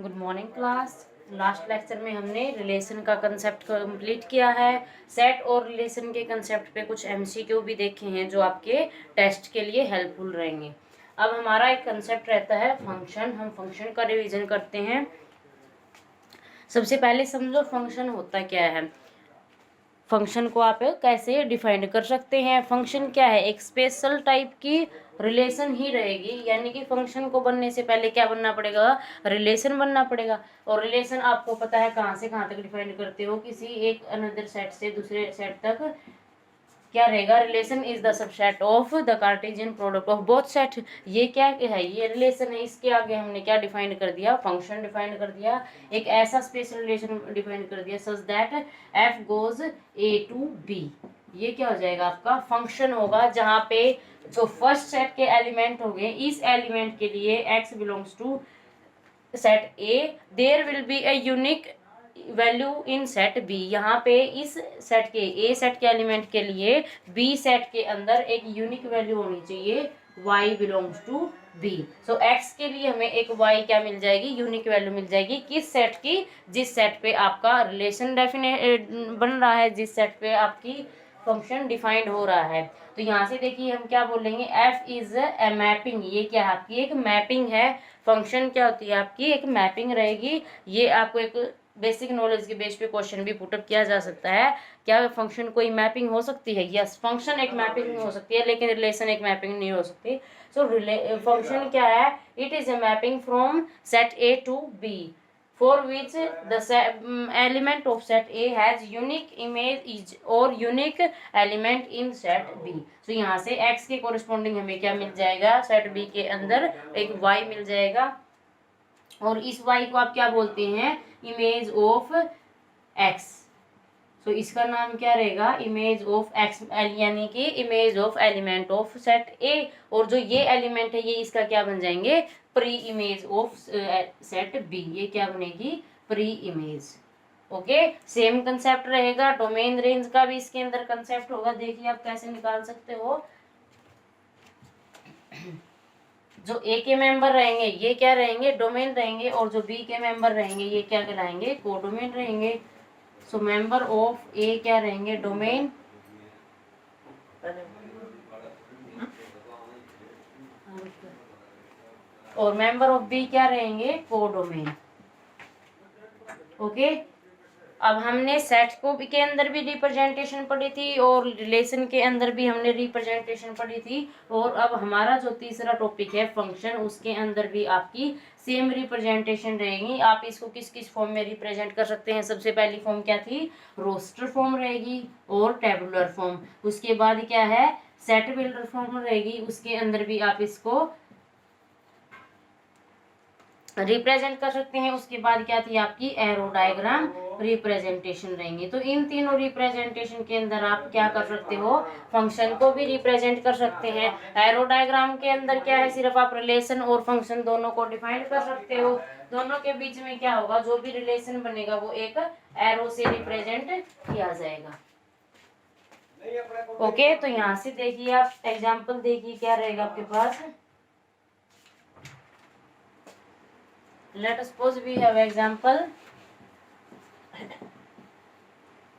Good morning class. Last lecture में हमने relation का कंसेप्ट कंप्लीट किया है। सेट और रिलेशन के कंसेप्ट पे कुछ एमसीक्यू भी देखे हैं जो आपके टेस्ट के लिए हेल्पफुल रहेंगे। अब हमारा एक कंसेप्ट रहता है फंक्शन। हम फंक्शन का रिवीजन करते हैं। सबसे पहले समझो फंक्शन होता क्या है। फंक्शन को आप कैसे डिफाइन कर सकते हैं। फंक्शन क्या है, एक स्पेशल टाइप की रिलेशन ही रहेगी, यानी कि फंक्शन को बनने से पहले क्या बनना पड़ेगा, रिलेशन बनना पड़ेगा। और रिलेशन आपको पता है कहाँ से कहाँ तक डिफाइन करते हो, किसी एक अनदर सेट से दूसरे सेट तक क्या रहेगा, relation is the subset of the Cartesian product of both set. ये क्या है, ये रिलेशन है। इसके आगे हमने क्या डिफाइन कर दिया, फंक्शन डिफाइन कर दिया। एक ऐसा स्पेशल रिलेशन डिफाइन कर दिया such that f goes a to b. ये क्या हो जाएगा, आपका फंक्शन होगा, जहां पे जो फर्स्ट सेट के एलिमेंट होंगे, इस एलिमेंट के लिए x belongs to set A, there will be a unique value in set B. यहाँ पे इस सेट के ए सेट के एलिमेंट के लिए बी सेट के अंदर एक यूनिक वैल्यू होनी चाहिए, y belongs to b। So x के लिए हमें एक y क्या मिल जाएगी, यूनिक वैल्यू मिल जाएगी। किस सेट की, जिस सेट पे आपका रिलेशन डेफिनेट बन रहा है, जिस सेट पे आपकी फंक्शन डिफाइंड हो रहा है। तो यहाँ से देखिए हम क्या बोलेंगे, f इज ए मैपिंग। ये क्या है, आपकी एक मैपिंग है। फंक्शन क्या होती है, आपकी एक मैपिंग रहेगी। ये आपको एक बेसिक नॉलेज के बेस पे क्वेश्चन भी पुटअप किया जा सकता है। क्या फंक्शन कोई मैपिंग हो सकती है, यस फंक्शन एक मैपिंग हो सकती है, लेकिन रिलेशन एक मैपिंग नहीं हो सकती। सो फंक्शन क्या है, it is a mapping from set A to B for which the element of set A has unique image is or unique element in set B। तो यहाँ से x के कोरिस्पोंडिंग हमें क्या मिल जाएगा, सेट B के अंदर एक y मिल जाएगा। और इस y को आप क्या बोलते हैं, इमेज ऑफ x। तो इसका नाम क्या रहेगा, इमेज ऑफ एक्स, यानी कि image of element of set ए। और जो ये एलिमेंट है ये इसका क्या बन जाएंगे, preimage of set B. ये क्या बनेगी, preimage. Okay, same concept रहेगा। डोमेन रेंज का भी इसके अंदर कंसेप्ट होगा। देखिए आप कैसे निकाल सकते हो। जो ए के मेंबर रहेंगे ये क्या रहेंगे, डोमेन रहेंगे, और जो बी के मेंबर रहेंगे ये क्या कहलाएंगे, कोडोमेन रहेंगे। सो मेंबर ऑफ ए क्या रहेंगे, डोमेन, और मेंबर ऑफ बी क्या रहेंगे, कोडोमेन। ओके, अब हमने सेट को भी के अंदर भी रिप्रेजेंटेशन पढ़ी थी और रिलेशन के अंदर भी हमने रिप्रेजेंटेशन पढ़ी थी। और अब हमारा जो तीसरा टॉपिक है फंक्शन, उसके अंदर भी आपकी सेम रिप्रेजेंटेशन रहेगी। आप इसको किस किस फॉर्म में रिप्रेजेंट कर सकते हैं। सबसे पहली फॉर्म क्या थी, रोस्टर फॉर्म रहेगी और टेबुलर फॉर्म। उसके बाद क्या है, सेट बिल्डर फॉर्म रहेगी। उसके अंदर भी आप इसको रिप्रेजेंट कर सकते हैं। उसके बाद क्या थी आपकी एरो डायग्राम रिप्रेजेंटेशन रहेंगे। तो इन तीनों रिप्रेजेंटेशन के अंदर आप क्या कर सकते हो, फंक्शन को भी रिप्रेजेंट कर सकते हैं। एरो डायग्राम के अंदर क्या है, सिर्फ आप रिलेशन और फंक्शन दोनों को डिफाइन कर सकते हो। दोनों के बीच में क्या होगा, जो भी रिलेशन बनेगा वो एक एरो से रिप्रेजेंट किया जाएगा। ओके, तो यहाँ से देखिए आप एग्जाम्पल देखिए क्या रहेगा आपके पास। Let us suppose we have example.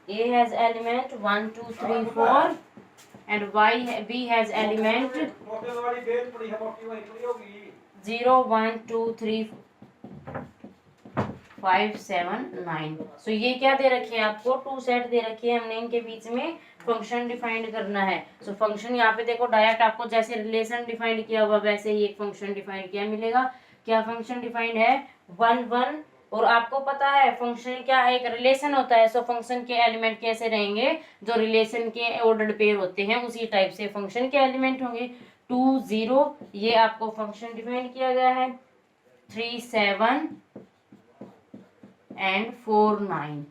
A has element 1, 2, 3, 4 and B has element 0, 1, 2, 3, 5, 7, 9। सो ये क्या दे रखे हैं आपको, टू सेट दे रखे हैं। हमने इनके बीच में फंक्शन डिफाइंड करना है। सो फंक्शन यहाँ पे देखो डायरेक्ट आपको जैसे रिलेशन डिफाइंड किया हुआ वैसे ही एक फंक्शन डिफाइंड किया मिलेगा। क्या फंक्शन डिफाइंड है, 1, 1। और आपको पता है फंक्शन क्या है, एक रिलेशन होता है। सो फंक्शन के एलिमेंट कैसे रहेंगे, जो रिलेशन के ऑर्डर्ड पेयर होते हैं उसी टाइप से फंक्शन के एलिमेंट होंगे। 2, 0 ये आपको फंक्शन डिफाइन किया गया है। 3, 7 एंड 4, 9।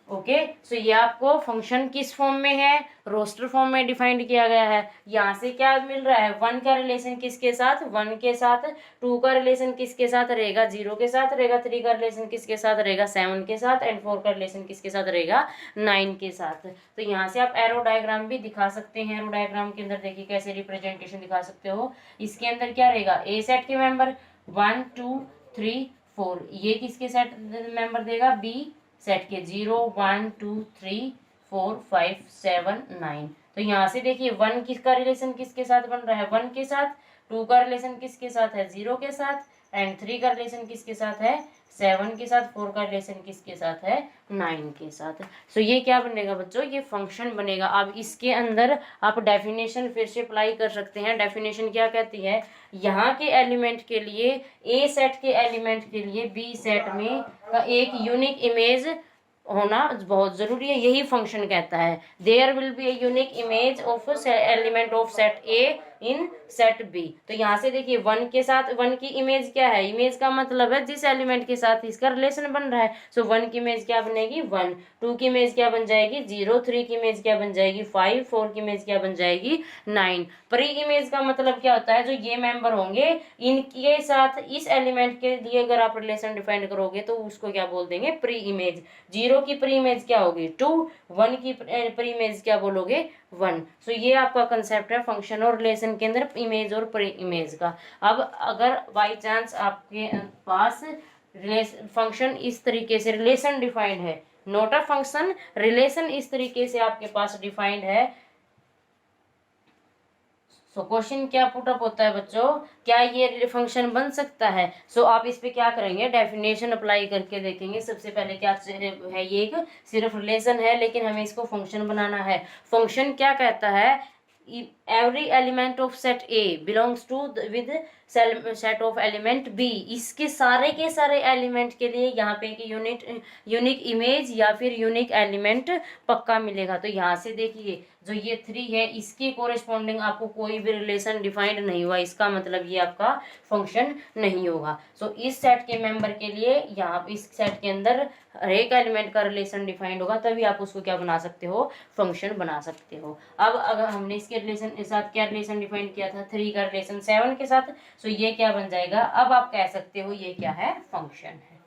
ओके, सो ये आपको फंक्शन किस फॉर्म में है, रोस्टर फॉर्म में डिफाइंड किया गया है। यहाँ से क्या मिल रहा है, 1 का रिलेशन किसके साथ, 1 के साथ। 2 का रिलेशन किसके साथ रहेगा, 0 के साथ रहेगा। 3 का रिलेशन किसके साथ रहेगा, 7 के साथ। एंड 4 का रिलेशन किसके साथ रहेगा, 9 के साथ। तो यहाँ से आप एरो डायग्राम भी दिखा सकते हैं। एरो डायग्राम के अंदर देखिए कैसे रिप्रेजेंटेशन दिखा सकते हो। इसके अंदर क्या रहेगा, ए सेट के मेंबर 1, 2, 3, 4, ये किसके सेट मेंबर देगा, बी सेट के 0 1 2 3 4 5 7 9। तो यहाँ से देखिए 1 किसका रिलेशन किसके साथ बन रहा है, 1 के साथ, 2 का रिलेशन किसके साथ है, 0 के साथ, एंड 3 का रिलेशन किसके साथ है, 7 के साथ, 4 का रिलेशन किसके साथ है, 9 के साथ। सो ये क्या बनेगा बच्चों, ये फंक्शन बनेगा। अब इसके अंदर आप डेफिनेशन फिर से अप्लाई कर सकते हैं। डेफिनेशन क्या कहती है, यहाँ के एलिमेंट के लिए, ए सेट के एलिमेंट के लिए बी सेट में का एक यूनिक इमेज होना बहुत जरूरी है, यही फंक्शन कहता है। There will be a unique image of element of set A in set B. तो यहाँ से देखिए 1 के साथ 1 की इमेज क्या है, इमेज का मतलब है जिस एलिमेंट के साथ इसका रिलेशन बन रहा है। सो 1 की इमेज क्या बनेगी 1, 2 की इमेज क्या बन जाएगी 0, 3 की इमेज क्या बन जाएगी 5, 4 की इमेज क्या बन जाएगी 9। प्री इमेज का मतलब क्या होता है, जो ये मेंबर होंगे इनके साथ इस एलिमेंट के लिए अगर आप रिलेशन डिफाइन करोगे तो उसको क्या बोल देंगे, प्री इमेज। 0 की प्री इमेज क्या होगी 2, 1 की प्री इमेज क्या बोलोगे 1। सो ये आपका कंसेप्ट है फंक्शन और रिलेशन के अंदर इमेज और प्री इमेज का। अब अगर बाई चांस आपके पास फंक्शन इस तरीके से रिलेशन डिफाइंड है, नोट अ फंक्शन, रिलेशन इस तरीके से आपके पास डिफाइंड है, सो क्वेश्चन क्या पुटअप होता है बच्चों, क्या ये फंक्शन बन सकता है। सो आप इस पे क्या करेंगे, डेफिनेशन अप्लाई करके देखेंगे। सबसे पहले क्या है, ये एक सिर्फ रिलेशन है लेकिन हमें इसको फंक्शन बनाना है। फंक्शन क्या कहता है, every element of set A belongs to with set of element B. इसके सारे के सारे एलिमेंट के लिए यहाँ पे एक यूनिक इमेज या फिर यूनिक एलिमेंट पक्का मिलेगा। तो यहाँ से देखिए जो ये 3 है इसके कोरेस्पॉन्डिंग आपको कोई भी रिलेशन डिफाइंड नहीं हुआ, इसका मतलब ये आपका फंक्शन नहीं होगा। सो इस सेट के मेंबर के लिए यहाँ इस सेट के अंदर हर एक एलिमेंट का रिलेशन डिफाइंड होगा, तभी आप उसको क्या बना सकते हो, फंक्शन बना सकते हो। अब अगर हमने इसके रिलेशन के साथ क्या रिलेशन डिफाइंड किया था, 3 का रिलेशन 7 के साथ, सो ये क्या बन जाएगा, अब आप कह सकते हो ये क्या है, फंक्शन है।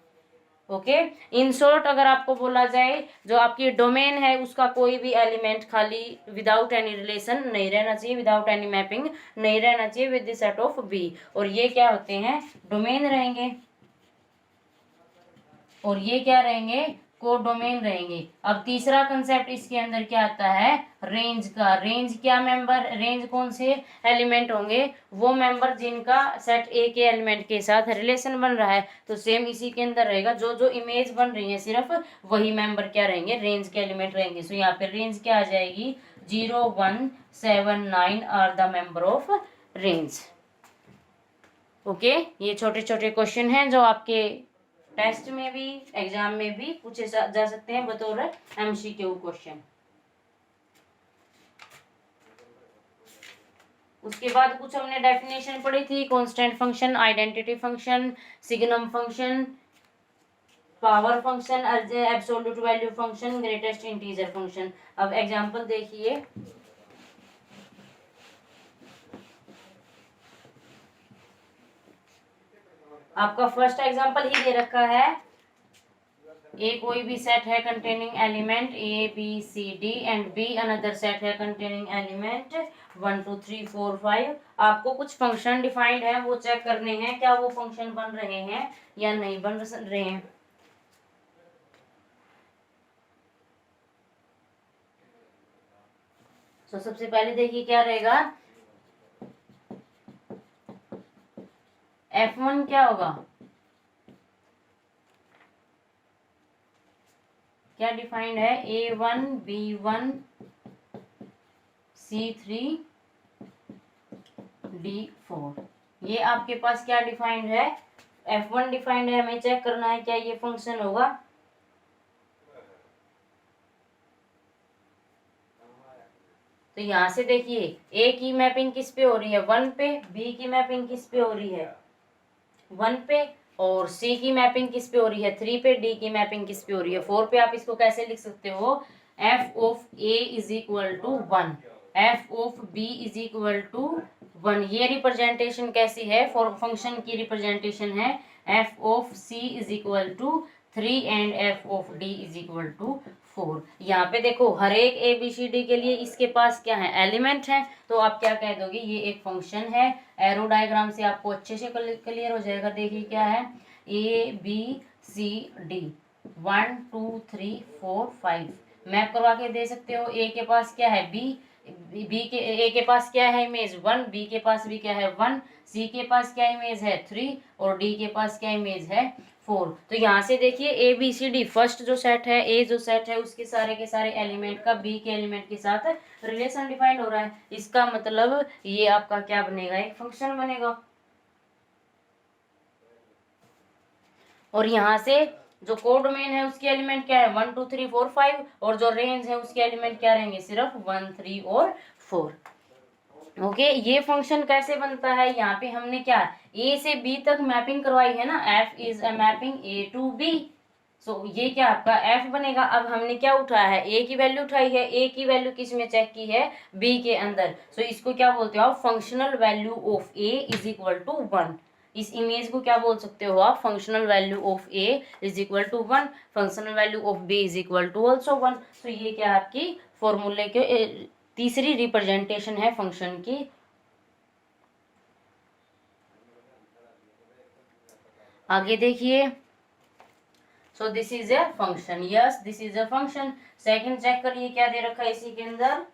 ओके, इन शॉर्ट अगर आपको बोला जाए जो आपकी डोमेन है उसका कोई भी एलिमेंट खाली विदाउट एनी रिलेशन नहीं रहना चाहिए, विदाउट एनी मैपिंग नहीं रहना चाहिए with the set of B, और ये क्या होते हैं, डोमेन रहेंगे, और ये क्या रहेंगे, कोडोमेन रहेंगे। अब तीसरा कंसेप्ट इसके अंदर क्या आता है, रेंज का। रेंज क्या मेंबर, रेंज कौन से एलिमेंट होंगे, वो मेंबर जिनका सेट ए के एलिमेंट के साथ रिलेशन बन रहा है। तो सेम इसी के अंदर रहेगा, जो जो इमेज बन रही है सिर्फ वही मेंबर क्या रहेंगे, रेंज के एलिमेंट रहेंगे। सो यहाँ पे रेंज क्या आ जाएगी, 0 1 7 9 are the member of range. Okay, ये छोटे छोटे क्वेश्चन हैं जो आपके टेस्ट में भी एग्जाम में भी पूछे जा सकते हैं बतौर एमसीक्यू क्वेश्चन। उसके बाद कुछ हमने डेफिनेशन पढ़ी थी, constant function, identity function, signum function, power function, absolute value function, greatest integer function. अब एग्जांपल देखिए, आपका फर्स्ट एग्जांपल ही दे रखा है, ए कोई भी सेट है containing element A B C D and B another set है कंटेनिंग एलिमेंट 1 2 3 4 5। आपको कुछ फंक्शन डिफाइंड है वो चेक करने हैं, क्या वो फंक्शन बन रहे हैं या नहीं बन रहे हैं। तो सबसे पहले देखिए क्या रहेगा, F1 क्या होगा, क्या डिफाइंड है, A1 B1 C3 D4। ये आपके पास क्या डिफाइंड है, F1 डिफाइंड है, हमें चेक करना है क्या ये फंक्शन होगा। तो यहां से देखिए A की मैपिंग किस पे हो रही है 1 पे, B की मैपिंग किस पे हो रही है 1 पे, और C की मैपिंग किस पे हो रही है 3 पे, D की मैपिंग किस पे हो रही है 4 पे। आप इसको कैसे लिख सकते हो, f of A is equal to 1, f of B is equal to 1। ये रिप्रेजेंटेशन कैसी है, फॉर फंक्शन की रिप्रेजेंटेशन है f of C is equal to 3 and f of D is equal to 4। यहाँ पे देखो हर एक ABCD के लिए इसके पास क्या है, एलिमेंट है, तो आप क्या कह दोगे, ये एक फंक्शन है। एरो डायग्राम से आपको अच्छे से क्लियर हो जाएगा। देखिए क्या है, ABCD 1 2 3 4 5 मैप करवा के दे सकते हो। ए के पास क्या है बी, ए के पास क्या है इमेज 1, बी के पास भी क्या है 1, सी के पास क्या इमेज है 3 और डी के पास क्या इमेज है 4। तो यहाँ से देखिए A B C D first जो सेट है, ए जो सेट है उसके सारे के सारे एलिमेंट का बी के एलिमेंट के साथ रिलेशन डिफाइंड हो रहा है। इसका मतलब ये आपका क्या बनेगा, एक फंक्शन बनेगा। और यहाँ से जो कोडोमेन है उसके एलिमेंट क्या है 1 2 3 4 5 और जो रेंज है उसके एलिमेंट क्या रहेंगे सिर्फ 1 3 और 4। ओके ये फंक्शन कैसे बनता है, यहाँ पे हमने क्या ए से बी तक मैपिंग करवाई है ना, F is a mapping A to B. So ये क्या आपका एफ बनेगा। अब हमने क्या उठाया है, ए की वैल्यू उठाई है, ए की वैल्यू किस में चेक की है, बी के अंदर। सो इसको क्या बोलते हो आप, functional value of A is equal to 1। इस इमेज को क्या बोल सकते हो आप, functional value of A is equal to 1, functional value of B is equal to also 1। तो ये क्या आपकी फॉर्मूले के तीसरी रिप्रेजेंटेशन है फंक्शन की। आगे देखिए, so this is a function, yes this is a function. Second check करिए क्या दे रखा है इसी के अंदर,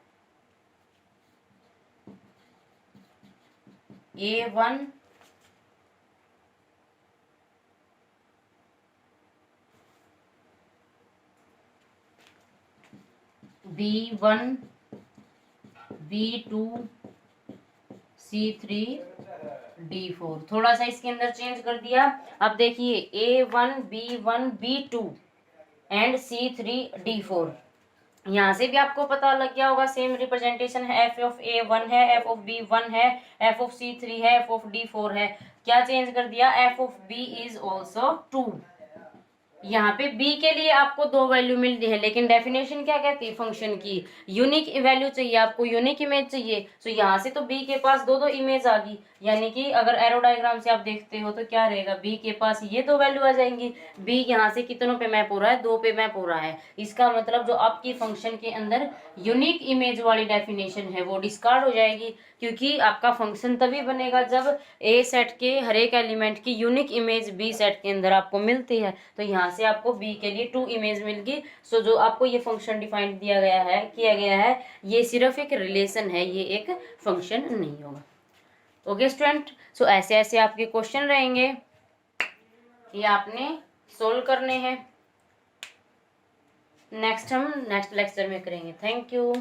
A1 B1 B2 C3 D4। थोड़ा सा इसके अंदर चेंज कर दिया। अब देखिए A1 B1 B2 and C3 D4, यहाँ से भी आपको पता लग गया होगा सेम रिप्रेजेंटेशन है, एफ ऑफ ए 1 है, एफ ऑफ बी 1 है, एफ ऑफ सी 3 है, एफ ऑफ डी 4 है। क्या चेंज कर दिया, F of B is also 2। यहाँ पे b के लिए आपको दो वैल्यू मिल रही है, लेकिन डेफिनेशन क्या कहती है फंक्शन की, यूनिक वैल्यू चाहिए आपको, यूनिक इमेज चाहिए। सो यहाँ से तो b के पास दो दो इमेज आ गई, यानी कि अगर एरो डायग्राम से आप देखते हो तो क्या रहेगा, b के पास ये दो वैल्यू आ जाएंगी। b यहाँ से कितनों पे मैप हो रहा है, 2 पे मैप हो रहा है। इसका मतलब जो आपकी फंक्शन के अंदर यूनिक इमेज वाली डेफिनेशन है वो डिस्कार्ड हो जाएगी, क्योंकि आपका फंक्शन तभी बनेगा जब ए सेट के हर एक एलिमेंट की यूनिक इमेज बी सेट के अंदर आपको मिलती है। तो यहाँ से आपको बी के लिए 2 इमेज मिल गई। सो जो आपको ये फंक्शन डिफाइन दिया गया है, किया गया है, ये सिर्फ एक रिलेशन है, ये एक फंक्शन नहीं होगा। ओके स्टूडेंट, सो ऐसे ऐसे आपके क्वेश्चन रहेंगे, ये आपने सोल्व करने हैं। नेक्स्ट हम नेक्स्ट लेक्चर में करेंगे। Thank you.